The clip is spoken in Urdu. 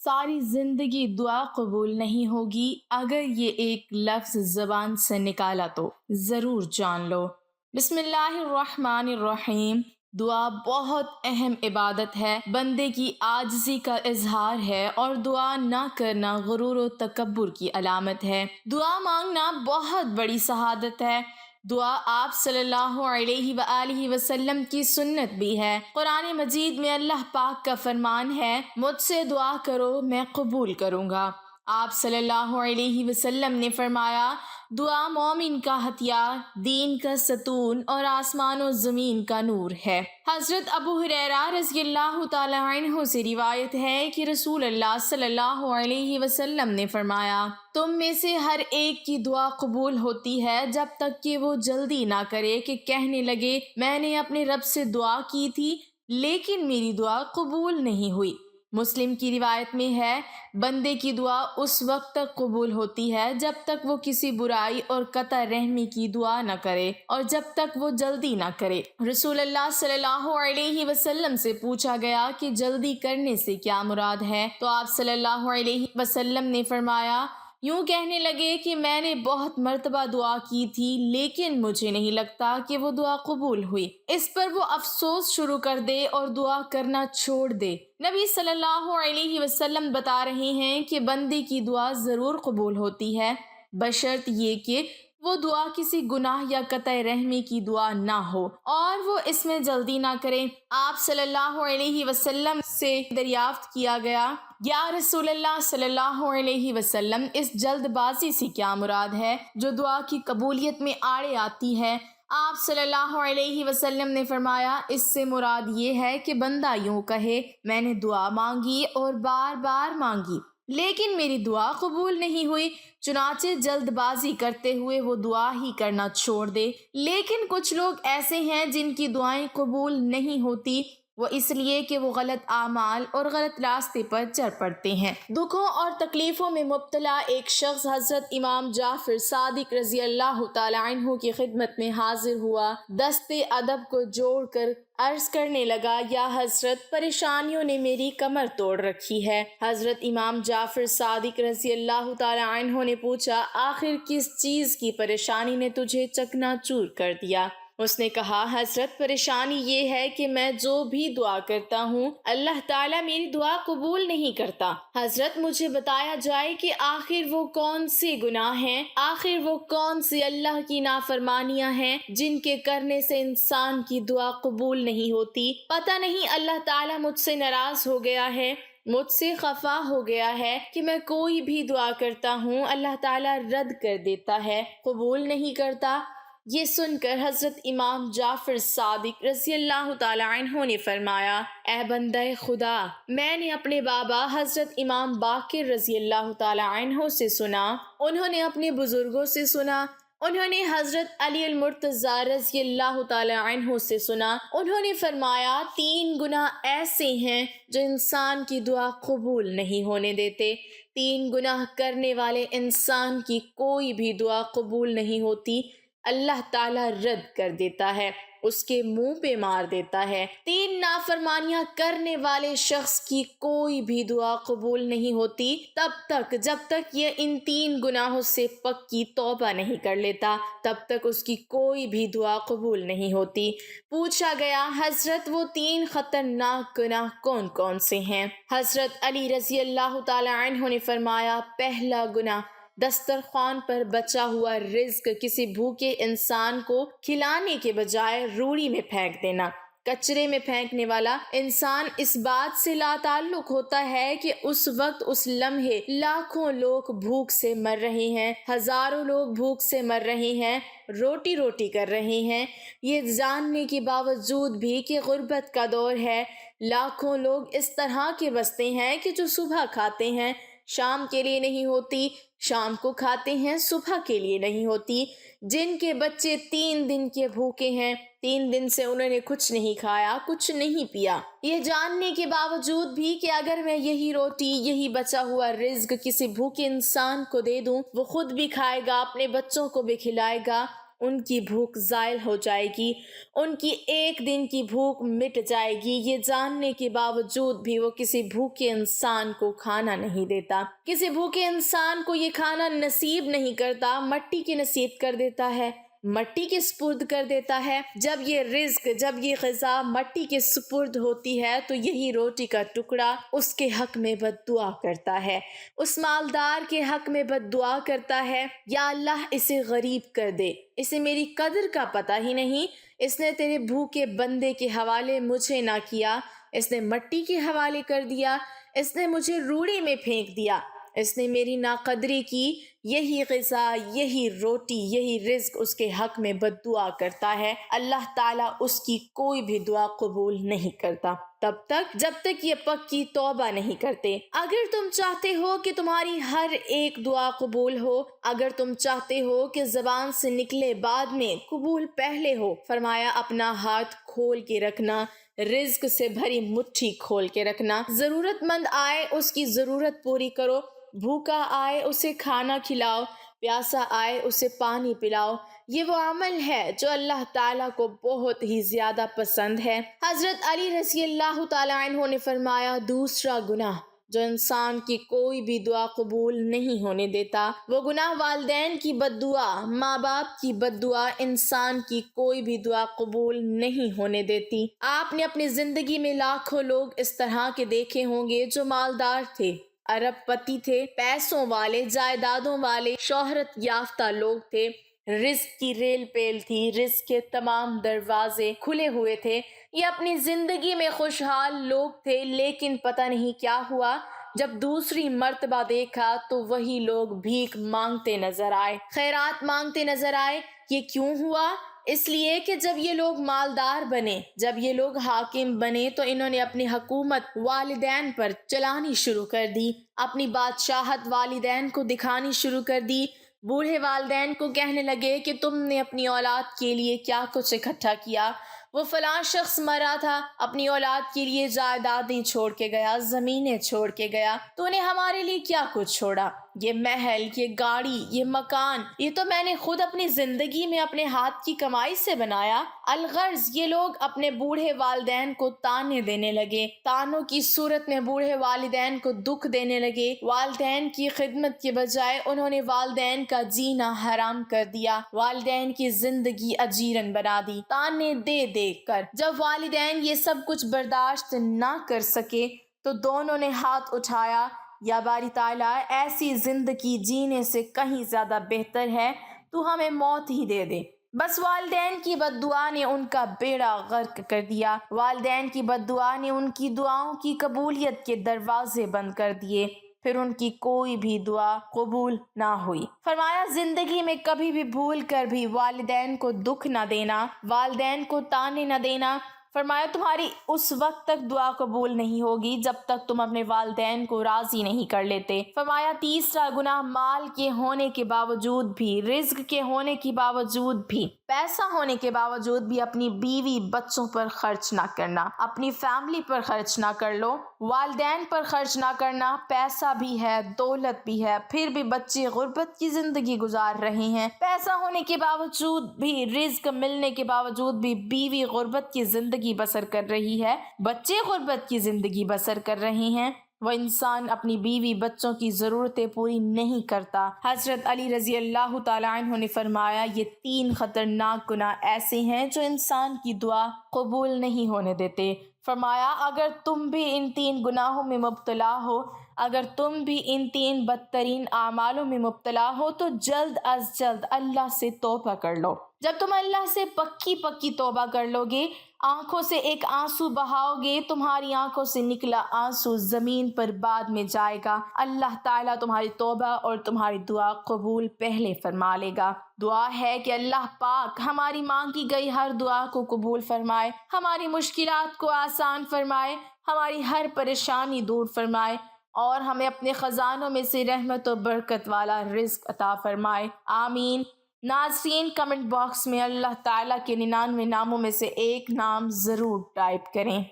ساری زندگی دعا قبول نہیں ہوگی اگر یہ ایک لفظ زبان سے نکالا تو ضرور جان لو۔ بسم اللہ الرحمن الرحیم۔ دعا بہت اہم عبادت ہے، بندے کی عاجزی کا اظہار ہے اور دعا نہ کرنا غرور و تکبر کی علامت ہے۔ دعا مانگنا بہت بڑی سعادت ہے۔ دعا آپ صلی اللہ علیہ وآلہ وسلم کی سنت بھی ہے۔ قرآن مجید میں اللہ پاک کا فرمان ہے، مجھ سے دعا کرو میں قبول کروں گا۔ آپ صلی اللہ علیہ وسلم نے فرمایا، دعا مومن کا ہتھیار، دین کا ستون اور آسمان و زمین کا نور ہے۔ حضرت ابو ہریرہ رضی اللہ تعالی عنہ سے روایت ہے کہ رسول اللہ صلی اللہ علیہ وسلم نے فرمایا، تم میں سے ہر ایک کی دعا قبول ہوتی ہے جب تک کہ وہ جلدی نہ کرے کہ کہنے لگے میں نے اپنے رب سے دعا کی تھی لیکن میری دعا قبول نہیں ہوئی۔ مسلم کی روایت میں ہے، بندے کی دعا اس وقت تک قبول ہوتی ہے جب تک وہ کسی برائی اور قطع رحمی کی دعا نہ کرے اور جب تک وہ جلدی نہ کرے۔ رسول اللہ صلی اللہ علیہ وسلم سے پوچھا گیا کہ جلدی کرنے سے کیا مراد ہے، تو آپ صلی اللہ علیہ وسلم نے فرمایا، یوں کہنے لگے کہ میں نے بہت مرتبہ دعا کی تھی لیکن مجھے نہیں لگتا کہ وہ دعا قبول ہوئی، اس پر وہ افسوس شروع کر دے اور دعا کرنا چھوڑ دے۔ نبی صلی اللہ علیہ وسلم بتا رہے ہیں کہ بندے کی دعا ضرور قبول ہوتی ہے، بشرط یہ کہ وہ دعا کسی گناہ یا قطع رحمی کی دعا نہ ہو اور وہ اس میں جلدی نہ کرے۔ آپ صلی اللہ علیہ وسلم سے دریافت کیا گیا، یا رسول اللہ صلی اللہ علیہ وسلم، اس جلد بازی سے کیا مراد ہے جو دعا کی قبولیت میں آڑے آتی ہے؟ آپ صلی اللہ علیہ وسلم نے فرمایا، اس سے مراد یہ ہے کہ بندہ یوں کہے، میں نے دعا مانگی اور بار بار مانگی لیکن میری دعا قبول نہیں ہوئی، چنانچہ جلد بازی کرتے ہوئے وہ دعا ہی کرنا چھوڑ دے۔ لیکن کچھ لوگ ایسے ہیں جن کی دعائیں قبول نہیں ہوتی، وہ اس لیے کہ وہ غلط اعمال اور غلط راستے پر چل پڑتے ہیں۔ دکھوں اور تکلیفوں میں مبتلا ایک شخص حضرت امام جعفر صادق رضی اللہ تعالی عنہ کی خدمت میں حاضر ہوا، دست ادب کو جوڑ کر عرض کرنے لگا، یا حضرت، پریشانیوں نے میری کمر توڑ رکھی ہے۔ حضرت امام جعفر صادق رضی اللہ تعالی عنہ نے پوچھا، آخر کس چیز کی پریشانی نے تجھے چکنا چور کر دیا؟ اس نے کہا، حضرت، پریشانی یہ ہے کہ میں جو بھی دعا کرتا ہوں اللہ تعالیٰ میری دعا قبول نہیں کرتا۔ حضرت، مجھے بتایا جائے کہ آخر وہ کون سے گناہ ہیں، آخر وہ کون سی اللہ کی نافرمانیاں ہیں جن کے کرنے سے انسان کی دعا قبول نہیں ہوتی؟ پتہ نہیں اللہ تعالیٰ مجھ سے ناراض ہو گیا ہے، مجھ سے خفا ہو گیا ہے کہ میں کوئی بھی دعا کرتا ہوں اللہ تعالیٰ رد کر دیتا ہے، قبول نہیں کرتا۔ یہ سن کر حضرت امام جعفر صادق رضی اللہ تعالی عنہ نے فرمایا، اے بندہ خدا، میں نے اپنے بابا حضرت امام باقر رضی اللہ تعالی عنہ سے سنا، انہوں نے اپنے بزرگوں سے سنا، انہوں نے حضرت علی المرتضیٰ رضی اللہ تعالی عنہ سے سنا، انہوں نے فرمایا، 3 گناہ ایسے ہیں جو انسان کی دعا قبول نہیں ہونے دیتے۔ 3 گناہ کرنے والے انسان کی کوئی بھی دعا قبول نہیں ہوتی، اللہ تعالیٰ رد کر دیتا ہے، اس کے منہ پہ مار دیتا ہے۔ 3 نافرمانیاں کرنے والے شخص کی کوئی بھی دعا قبول نہیں ہوتی تب تک جب تک یہ ان 3 گناہوں سے پکی توبہ نہیں کر لیتا، تب تک اس کی کوئی بھی دعا قبول نہیں ہوتی۔ پوچھا گیا، حضرت، وہ 3 خطرناک گناہ کون کون سے ہیں؟ حضرت علی رضی اللہ تعالی عنہ نے فرمایا، پہلا گناہ، دسترخوان پر بچا ہوا رزق کسی بھوکے انسان کو کھلانے کے بجائے روڑی میں پھینک دینا۔ کچرے میں پھینکنے والا انسان اس بات سے لا تعلق ہوتا ہے کہ اس وقت، اس لمحے لاکھوں لوگ بھوک سے مر رہے ہیں، ہزاروں لوگ بھوک سے مر رہے ہیں، روٹی روٹی کر رہے ہیں، یہ جاننے کے باوجود بھی کہ غربت کا دور ہے۔ لاکھوں لوگ اس طرح کے بستے ہیں کہ جو صبح کھاتے ہیں شام کے لیے نہیں ہوتی، شام کو کھاتے ہیں صبح کے لیے نہیں ہوتی، جن کے بچے 3 دن کے بھوکے ہیں، 3 دن سے انہوں نے کچھ نہیں کھایا، کچھ نہیں پیا، یہ جاننے کے باوجود بھی کہ اگر میں یہی روٹی، یہی بچا ہوا رزق کسی بھوکے انسان کو دے دوں، وہ خود بھی کھائے گا، اپنے بچوں کو بھی کھلائے گا، ان کی بھوک زائل ہو جائے گی، ان کی ایک دن کی بھوک مٹ جائے گی۔ یہ جاننے کے باوجود بھی وہ کسی بھوکے انسان کو کھانا نہیں دیتا، کسی بھوکے انسان کو یہ کھانا نصیب نہیں کرتا، مٹی کی نصیب کر دیتا ہے، مٹی کے سپرد کر دیتا ہے۔ جب یہ رزق، جب یہ غذا مٹی کے سپرد ہوتی ہے تو یہی روٹی کا ٹکڑا اس کے حق میں بد دعا کرتا ہے، اس مالدار کے حق میں بد دعا کرتا ہے، یا اللہ اسے غریب کر دے، اسے میری قدر کا پتہ ہی نہیں، اس نے تیرے بھوکے بندے کے حوالے مجھے نہ کیا، اس نے مٹی کے حوالے کر دیا، اس نے مجھے روڑی میں پھینک دیا، اس نے میری ناقدری کی۔ یہی غذا، یہی روٹی، یہی رزق اس کے حق میں بد دعا کرتا ہے۔ اللہ تعالیٰ اس کی کوئی بھی دعا قبول نہیں کرتا تب تک جب تک یہ پکی توبہ نہیں کرتے۔ اگر تم چاہتے ہو کہ تمہاری ہر ایک دعا قبول ہو، اگر تم چاہتے ہو کہ زبان سے نکلے بعد میں قبول پہلے ہو، فرمایا اپنا ہاتھ کھول کے رکھنا، رزق سے بھری مٹھی کھول کے رکھنا، ضرورت مند آئے اس کی ضرورت پوری کرو، بھوکا آئے اسے کھانا کھلاؤ، پیاسا آئے اسے پانی پلاؤ۔ یہ وہ عمل ہے جو اللہ تعالیٰ کو بہت ہی زیادہ پسند ہے۔ حضرت علی رضی اللہ تعالیٰ عنہ نے فرمایا، دوسرا گناہ جو انسان کی کوئی بھی دعا قبول نہیں ہونے دیتا، وہ گناہ والدین کی بد دعا، ماں باپ کی بد دعا انسان کی کوئی بھی دعا قبول نہیں ہونے دیتی۔ آپ نے اپنی زندگی میں لاکھوں لوگ اس طرح کے دیکھے ہوں گے جو مالدار تھے، ارب پتی تھے، پیسوں والے، جائیدادوں والے، شہرت یافتہ لوگ تھے، رزق کی ریل پیل تھی، رزق کے تمام دروازے کھلے ہوئے تھے، یہ اپنی زندگی میں خوشحال لوگ تھے، لیکن پتہ نہیں کیا ہوا، جب دوسری مرتبہ دیکھا تو وہی لوگ بھیک مانگتے نظر آئے، خیرات مانگتے نظر آئے۔ یہ کیوں ہوا؟ اس لیے کہ جب یہ لوگ مالدار بنے، جب یہ لوگ حاکم بنے تو انہوں نے اپنی حکومت والدین پر چلانی شروع کر دی، اپنی بادشاہت والدین کو دکھانی شروع کر دی۔ بوڑھے والدین کو کہنے لگے کہ تم نے اپنی اولاد کے لیے کیا کچھ اکٹھا کیا، وہ فلاں شخص مرا تھا، اپنی اولاد کے لیے جائیدادیں چھوڑ کے گیا، زمینیں چھوڑ کے گیا، تو نے ہمارے لیے کیا کچھ چھوڑا؟ یہ محل، یہ گاڑی، یہ مکان، یہ تو میں نے خود اپنی زندگی میں اپنے ہاتھ کی کمائی سے بنایا۔ الغرض یہ لوگ اپنے بوڑھے والدین کو تانے دینے لگے، تانوں کی صورت میں بوڑھے والدین کو دکھ دینے لگے، والدین کی خدمت کے بجائے انہوں نے والدین کا جینا حرام کر دیا، والدین کی زندگی اجیرن بنا دی، تانے دے دے کر۔ جب والدین یہ سب کچھ برداشت نہ کر سکے تو دونوں نے ہاتھ اٹھایا، یا باری تعالیٰ ایسی زندگی جینے سے کہیں زیادہ بہتر ہے تو ہمیں موت ہی دے دے۔ بس والدین کی بد دعا نے ان کا بیڑا غرق کر دیا، والدین کی بد دعا نے ان کی دعاؤں کی قبولیت کے دروازے بند کر دیے، پھر ان کی کوئی بھی دعا قبول نہ ہوئی۔ فرمایا زندگی میں کبھی بھی بھول کر بھی والدین کو دکھ نہ دینا، والدین کو تانے نہ دینا۔ فرمایا تمہاری اس وقت تک دعا قبول نہیں ہوگی جب تک تم اپنے والدین کو راضی نہیں کر لیتے۔ فرمایا تیسرا گناہ مال کے ہونے کے باوجود بھی، رزق کے ہونے کے باوجود بھی، پیسہ ہونے کے باوجود بھی اپنی بیوی بچوں پر خرچ نہ کرنا، اپنی فیملی پر خرچ نہ کر لو، والدین پر خرچ نہ کرنا، پیسہ بھی ہے، دولت بھی ہے، پھر بھی بچے غربت کی زندگی گزار رہے ہیں، پیسہ ہونے کے باوجود بھی، رزق ملنے کے باوجود بھی بیوی غربت کی زندگی بسر کر رہی ہے، بچے غربت کی زندگی بسر کر رہے ہیں، وہ انسان اپنی بیوی بچوں کی ضرورتیں پوری نہیں کرتا۔ حضرت علی رضی اللہ تعالیٰ عنہ نے فرمایا یہ 3 خطرناک گناہ ایسے ہیں جو انسان کی دعا قبول نہیں ہونے دیتے۔ فرمایا اگر تم بھی ان 3 گناہوں میں مبتلا ہو، اگر تم بھی ان 3 بدترین اعمالوں میں مبتلا ہو تو جلد از جلد اللہ سے توبہ کر لو۔ جب تم اللہ سے پکی توبہ کر لو گے، آنکھوں سے ایک آنسو بہاؤ گے، تمہاری آنکھوں سے نکلا آنسو زمین پر بعد میں جائے گا، اللہ تعالیٰ تمہاری توبہ اور تمہاری دعا قبول پہلے فرما لے گا۔ دعا ہے کہ اللہ پاک ہماری مانگی گئی ہر دعا کو قبول فرمائے، ہماری مشکلات کو آسان فرمائے، ہماری ہر پریشانی دور فرمائے اور ہمیں اپنے خزانوں میں سے رحمت و برکت والا رزق عطا فرمائے، آمین۔ ناظرین کمنٹ باکس میں اللہ تعالیٰ کے 99 ناموں میں سے ایک نام ضرور ٹائپ کریں۔